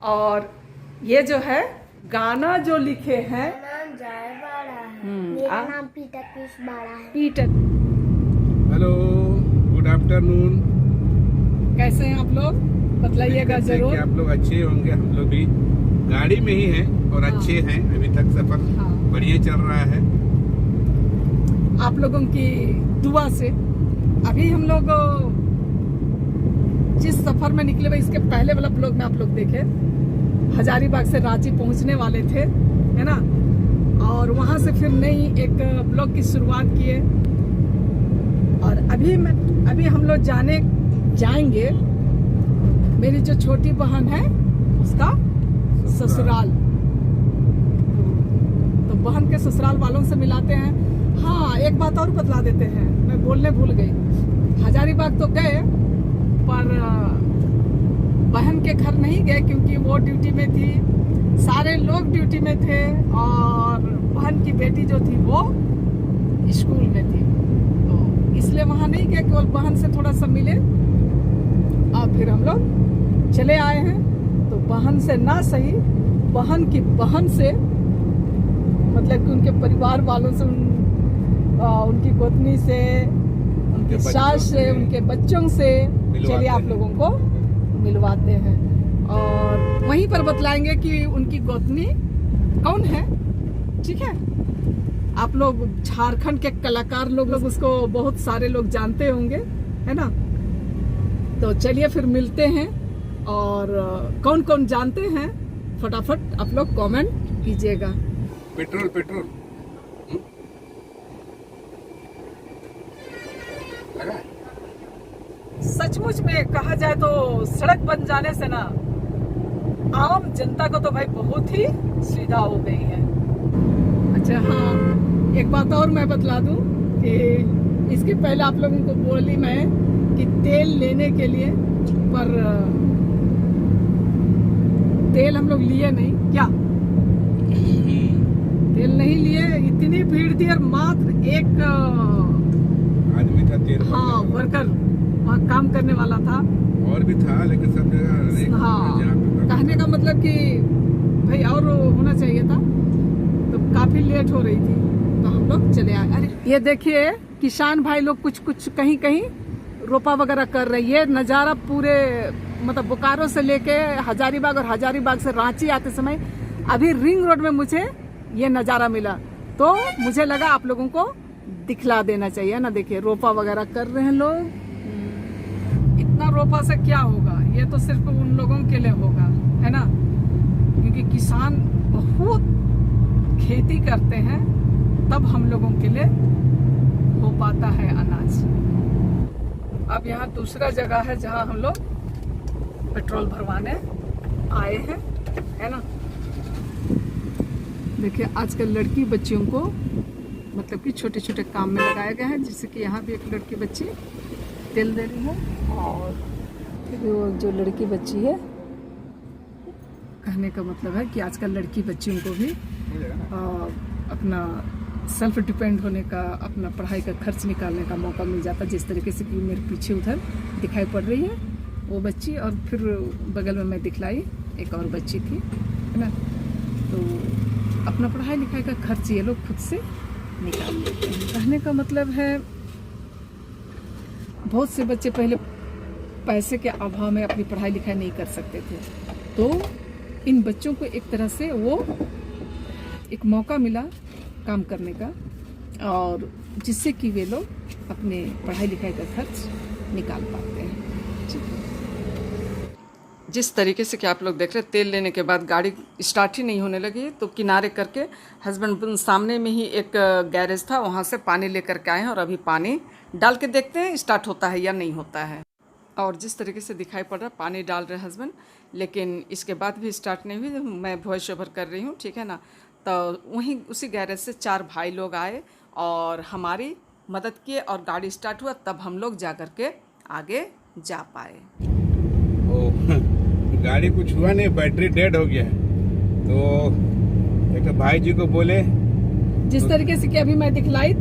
और ये जो है गाना जो लिखे हैं, नाम जय बाड़ा है। मेरा नाम पीटर पीस बाड़ा है। पीटर। Hello, good afternoon. कैसे हैं आप लोग, बतलाइएगा जरूर। आप लोग अच्छे होंगे, हम लोग भी गाड़ी में ही हैं और अच्छे हैं। अभी तक सफर बढ़िया चल रहा है आप लोगों की दुआ से। अभी हम लोग जिस सफर में निकले हुए, इसके पहले वाला ब्लॉग में आप लोग देखे, हजारीबाग से रांची पहुंचने वाले थे, है ना। और वहां से फिर नई एक ब्लॉग की शुरुआत किए। और अभी हम लोग जाएंगे मेरी जो छोटी बहन है उसका ससुराल। तो बहन के ससुराल वालों से मिलाते हैं। हाँ, एक बात और बतला देते हैं, मैं बोलने भूल गई। हजारीबाग तो गए पर बहन के घर नहीं गए क्योंकि वो ड्यूटी में थी, सारे लोग ड्यूटी में थे और बहन की बेटी जो थी वो स्कूल में थी, तो इसलिए वहां नहीं गए, केवल बहन से थोड़ा सा मिले और फिर हम लोग चले आए हैं। तो बहन से ना सही, बहन की बहन से, मतलब कि उनके परिवार वालों से, उनकी गोतनी से, उनके सास से, उनके बच्चों से चलिए आप लोगों को मिलवाते हैं। और वहीं पर बतलाएंगे कि उनकी गोतनी कौन है। ठीक है, आप लोग झारखंड के कलाकार लोग उसको बहुत सारे लोग जानते होंगे, है ना। तो चलिए फिर मिलते हैं। और कौन कौन जानते हैं फटाफट आप लोग कमेंट कीजिएगा। पेट्रोल लगा। सचमुच में कहा जाए तो सड़क बन जाने से ना आम जनता को तो भाई बहुत ही सुविधा हो गई है। अच्छा हाँ, एक बात और मैं बतला दूं कि इसके पहले आप लोगों को बोली मैं कि तेल लेने के लिए, पर तेल हम लोग लिए नहीं। क्या तेल नहीं लिए? इतनी भीड़ थी और मात्र एक आदमी था, तेल वर्कर वहाँ काम करने वाला था। और भी था, लेकिन सब जगह। हाँ, कहने का मतलब कि भाई और होना चाहिए था। तो काफी लेट हो रही थी तो हम लोग चले आए। अरे ये देखिए, किसान भाई लोग कुछ कहीं रोपा वगैरह कर रहे हैं। ये नज़ारा पूरे मतलब बोकारो से लेके हजारीबाग और हजारीबाग से रांची आते समय अभी रिंग रोड में मुझे ये नज़ारा मिला, तो मुझे लगा आप लोगों को दिखला देना चाहिए ना। देखिए रोपा वगैरह कर रहे हैं लोग। इतना रोपा से क्या होगा, ये तो सिर्फ उन लोगों के लिए होगा, है ना, क्योंकि किसान बहुत खेती करते हैं, तब हम लोगों के लिए हो पाता है अनाज। अब यहाँ दूसरा जगह है जहाँ हम लोग पेट्रोल भरवाने आए हैं, है ना। देखिए आजकल लड़की बच्चियों को मतलब कि छोटे छोटे काम में लगाया गया है, जैसे कि यहाँ भी एक लड़की बच्ची तेल दे रही है। और वो जो लड़की बच्ची है, कहने का मतलब है कि आजकल लड़की बच्चियों को भी अपना सेल्फ डिपेंड होने का, अपना पढ़ाई का खर्च निकालने का मौका मिल जाता है। जिस तरीके से कि मेरे पीछे उधर दिखाई पड़ रही है वो बच्ची, और फिर बगल में मैं दिखलाई एक और बच्ची थी, है ना। तो अपना पढ़ाई लिखाई का खर्च ये लोग खुद से निकाल लेते हैं। कहने का मतलब है बहुत से बच्चे पहले पैसे के अभाव में अपनी पढ़ाई लिखाई नहीं कर सकते थे, तो इन बच्चों को एक तरह से वो एक मौका मिला काम करने का, और जिससे कि वे लोग अपने पढ़ाई लिखाई का खर्च निकाल पाते हैं। जिस तरीके से कि आप लोग देख रहे हैं, तेल लेने के बाद गाड़ी स्टार्ट ही नहीं होने लगी, तो किनारे करके हस्बैंड सामने में ही एक गैरेज था, वहाँ से पानी लेकर के आए हैं और अभी पानी डाल के देखते हैं स्टार्ट होता है या नहीं होता है। और जिस तरीके से दिखाई पड़ रहा है पानी डाल रहे हस्बैंड, लेकिन इसके बाद भी स्टार्ट नहीं हुई। मैं वॉइस ओवर कर रही हूँ, ठीक है ना। तो वहीं उसी गैरेज से 4 भाई लोग आए और हमारी मदद किए और गाड़ी स्टार्ट हुआ, तब हम लोग जा कर के आगे जा पाए। गाड़ी कुछ हुआ नहीं, बैटरी डेड हो गया। तो एक भाई जी को बोले, जिस तरीके से कि अभी मैं दिखलाई,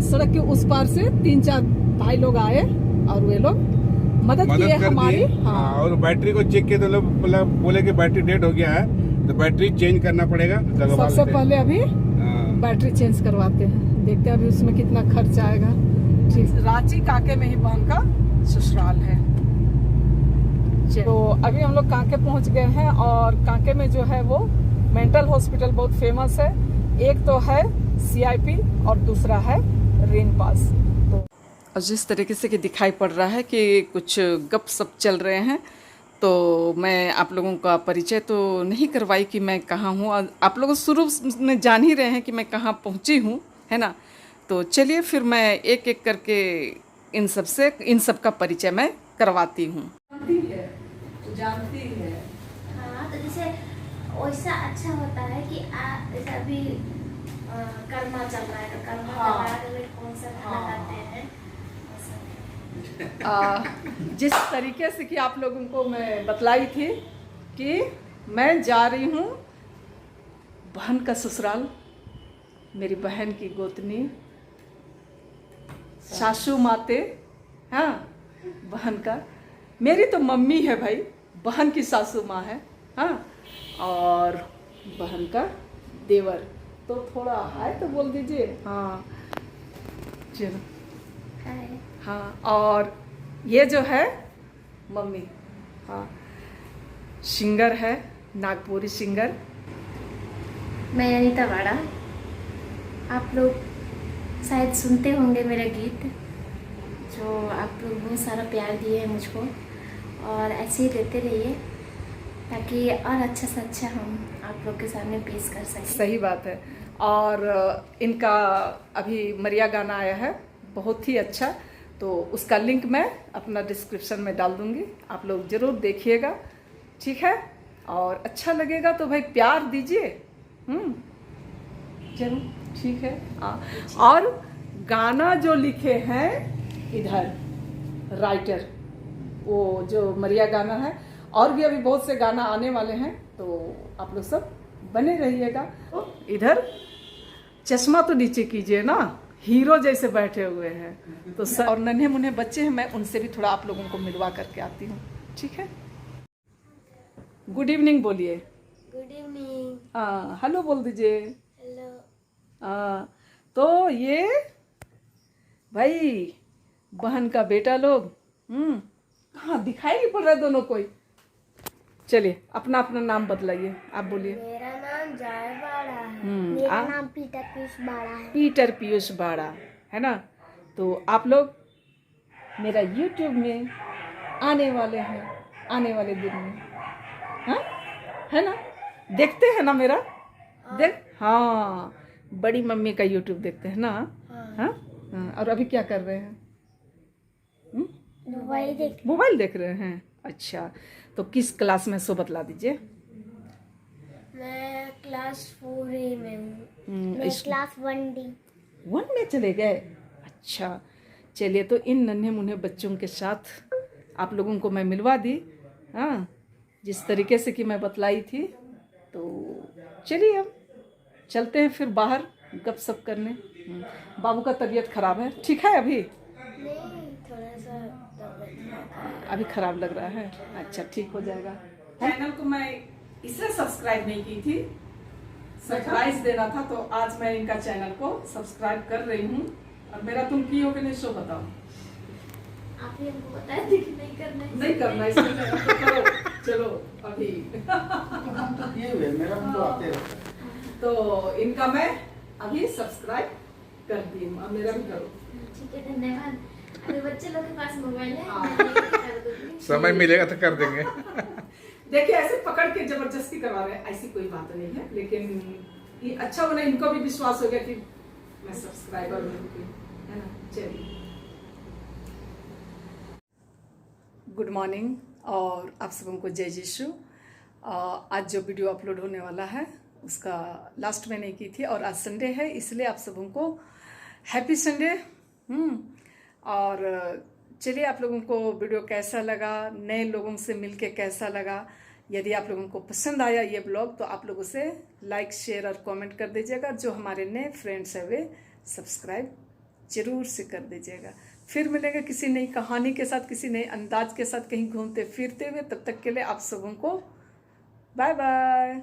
सड़क के उस पार से 3-4 भाई लोग आए और वे लोग मदद की है कर हमारी। दी। हाँ। हाँ, और बैटरी को चेक किया तो लोग बोले कि बैटरी डेड हो गया है, तो बैटरी चेंज करना पड़ेगा। लगवा सबसे लेते हैं। पहले अभी हाँ। बैटरी चेंज करवाते हैं, देखते हैं अभी उसमें कितना खर्च आएगा। ठीक, रांची कांके में ही बहन का ससुराल है। तो अभी हम लोग कांके पहुंच गए हैं, और कांके में जो है वो मेंटल हॉस्पिटल बहुत फेमस है। एक तो है CIP और दूसरा है रेनपास। तो और जिस तरीके से कि दिखाई पड़ रहा है कि कुछ गपशप चल रहे हैं, तो मैं आप लोगों का परिचय तो नहीं करवाई कि मैं कहाँ हूँ। आप लोग शुरू में जान ही रहे हैं कि मैं कहाँ पहुँची हूँ, है ना। तो चलिए फिर मैं एक एक करके इन सब का परिचय मैं करवाती हूँ। जानती है। हाँ, तो जैसे वैसा अच्छा होता है कि जैसे अभी कर्मा चल रहा है, तो कर्मा हाँ। चल रहा है तो फिर कौन सा खाना हाँ। खाते हैं। जिस तरीके से कि आप लोगों को मैं बतलाई थी कि मैं जा रही हूँ बहन का ससुराल, मेरी बहन की गोतनी सासू माते, हाँ बहन का, मेरी तो मम्मी है भाई, बहन की सासू माँ है, हाँ, और बहन का देवर। तो थोड़ा हाय तो बोल दीजिए। हाँ चलो। हाँ, और ये जो है मम्मी, हाँ सिंगर है, नागपुरी सिंगर। मैं अनीता वाड़ा, आप लोग शायद सुनते होंगे मेरे गीत, जो आप लोग बहुत सारा प्यार दिए हैं मुझको, और ऐसे ही देते रहिए ताकि और अच्छा से अच्छा हम आप लोग के सामने पेश कर सकें। सही बात है। और इनका अभी मरिया गाना आया है, बहुत ही अच्छा, तो उसका लिंक मैं अपना डिस्क्रिप्शन में डाल दूंगी, आप लोग ज़रूर देखिएगा, ठीक है। और अच्छा लगेगा तो भाई प्यार दीजिए, चलो ठीक है। और गाना जो लिखे हैं इधर राइटर, वो जो मरिया गाना है, और भी अभी बहुत से गाना आने वाले हैं, तो आप लोग सब बने रहिएगा। तो इधर चश्मा तो नीचे कीजिए ना, हीरो जैसे बैठे हुए हैं तो सब, और नन्हे मुन्ने बच्चे हैं, मैं उनसे भी थोड़ा आप लोगों को मिलवा करके आती हूँ, ठीक है। गुड इवनिंग बोलिए। Good evening. हेलो बोल दीजिए। हेलो। तो ये भाई बहन का बेटा लोग, हाँ दिखाई नहीं पड़ रहा है दोनों कोई। चलिए अपना अपना नाम बतलाइए, आप बोलिए। मेरा नाम जय बाड़ा है। मेरा नाम पीटर पीयूष बाड़ा है। पीटर पीयूष बाड़ा, है ना। तो आप लोग मेरा YouTube में आने वाले हैं, आने वाले दिन में, हाँ है ना, देखते हैं ना मेरा, हाँ बड़ी मम्मी का YouTube देखते हैं ना। हाँ, और अभी क्या कर रहे हैं? मोबाइल देख रहे हैं। अच्छा, तो किस क्लास में सो बतला दीजिए। मैं क्लास 4A में हूँ। मैं क्लास 1D 1 में चले गए। अच्छा चलिए, तो इन नन्हे मुन्ने बच्चों के साथ आप लोगों को मैं मिलवा दी, हाँ जिस तरीके से कि मैं बतलाई थी। तो चलिए अब चलते हैं फिर बाहर गपशप करने। बाबू का तबीयत खराब है, ठीक है अभी? नहीं, थोड़ा सा अभी खराब लग रहा है। अच्छा ठीक हो जाएगा। चैनल को मैं इसलिए सब्सक्राइब नहीं की थी, सरप्राइज देना था, तो आज मैं इनका चैनल को सब्सक्राइब कर रही हूँ। और मेरा तुम की हो कि नहीं सो बताओ। आप ही हमको बताया थी कि नहीं करना है। नहीं करना है इसमें, तो करो चलो अभी। हम तो किए हुए, मेरा तो आते रहता है। तो इनका मैं अभी सब्सक्राइब कर दी हूँ, अब मेरा भी करो। ठीक है, धन्यवाद। अभी बच्चे लोग के पास मोबाइल है, हाँ। मैं लेके कर दूंगी। समय मिलेगा तो कर देंगे। देखिए ऐसे पकड़ के जबरदस्ती करवा रहे हैं, ऐसी कोई बात नहीं है, लेकिन ये अच्छा होना, इनको भी विश्वास हो गया कि मैं सब्सक्राइबर हूँ, है ना। चलिए गुड मॉर्निंग और आप सबों को जय यीशु। आज जो वीडियो अपलोड होने वाला है उसका लास्ट में नहीं की थी, और आज संडे है इसलिए आप सबों को हैप्पी संडे। और चलिए आप लोगों को वीडियो कैसा लगा, नए लोगों से मिलके कैसा लगा, यदि आप लोगों को पसंद आया ये ब्लॉग तो आप लोगों से लाइक शेयर और कमेंट कर दीजिएगा। जो हमारे नए फ्रेंड्स हैं वे सब्सक्राइब जरूर से कर दीजिएगा। फिर मिलेंगे किसी नई कहानी के साथ, किसी नए अंदाज के साथ, कहीं घूमते फिरते हुए। तब तक के लिए आप सबों को बाय बाय।